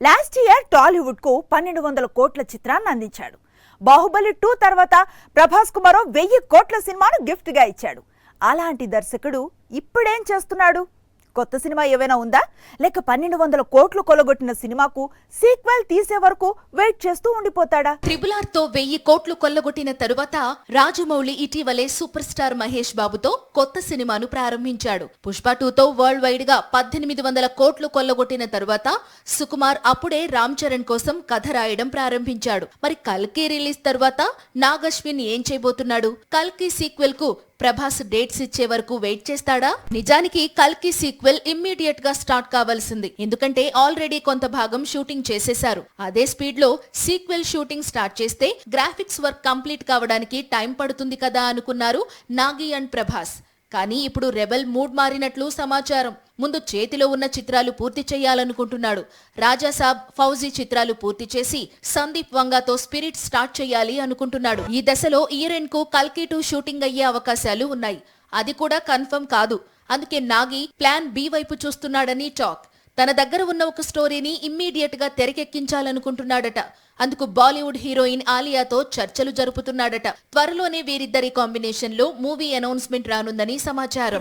Last year Tollywood కు 1200 కోట్ల చిత్రాన్ని అందించాడు. బాహుబలి 2 తర్వాత ప్రభాస్ కు మరో 1000 కోట్ల సినిమాను గిఫ్ట్ గా ఇచ్చాడు. అలాంటి దర్శకుడు ఇప్పుడేం చేస్తున్నాడు? కొత్త సినిమా ఏమైనా ఉందా, లేక 1200 కోట్లు కొలగొట్టిన సినిమాకు సీక్వెల్ తీసే వరకు వెయిట్ చేస్తూ ఉండిపోతాడా? RRR తో 1000 కోట్లు కొల్లగొట్టిన తరువాత రాజమౌళి ఇటీవలే సూపర్ స్టార్ మహేష్ బాబుతో కొత్త సినిమాను ప్రారంభించాడు. పుష్ప 2తో వరల్డ్ వైడ్ గా 1800 కోట్లు కొల్లగొట్టిన తరువాత సుకుమార్ అప్పుడే రామ్ చరణ్ కోసం కథ రాయడం ప్రారంభించాడు. మరి కల్కి రిలీజ్ తరువాత నాగ్ అశ్విన్ ఏం చేయబోతున్నాడు? కల్కి సీక్వెల్ కు ప్రభాస్ డేట్స్ ఇచ్చే వరకు వెయిట్ చేస్తాడా? నిజానికి కల్కి సీక్వెల్ ఇమ్మీడియట్ గా స్టార్ట్ కావాల్సింది. ఎందుకంటే ఆల్రెడీ కొంత భాగం షూటింగ్ చేసేశారు. అదే స్పీడ్ లో సీక్వెల్ షూటింగ్ స్టార్ట్ చేస్తే గ్రాఫిక్స్ వర్క్ కంప్లీట్ కావడానికి టైం పడుతుంది కదా అనుకున్నారు నాగి అండ్ ప్రభాస్. కానీ ఇప్పుడు రెబెల్ మూడ్ మారినట్లు సమాచారం. ముందు చేతిలో ఉన్న చిత్రాలు పూర్తి చేయాలనుకుంటున్నాడు. రాజాసాబ్, ఫౌజీ చిత్రాలు పూర్తి చేసి సందీప్ వంగాతో స్పిరిట్ స్టార్ట్ చేయాలి అనుకుంటున్నాడు. ఈ దశలో ఇయర్ ఎండ్ కు కల్కి 2 షూటింగ్ అయ్యే అవకాశాలు ఉన్నాయి. అది కూడా కన్ఫర్మ్ కాదు. అందుకే నాగి ప్లాన్ బి వైపు చూస్తున్నాడని టాక్. తన దగ్గర ఉన్న ఒక స్టోరీని ఇమ్మీడియట్ గా తెరకెక్కించాలనుకుంటున్నాడట. అందుకు బాలీవుడ్ హీరోయిన్ ఆలియాతో చర్చలు జరుపుతున్నాడట. త్వరలోనే వీరిద్దరి కాంబినేషన్ లో మూవీ అనౌన్స్మెంట్ రానుందని సమాచారం.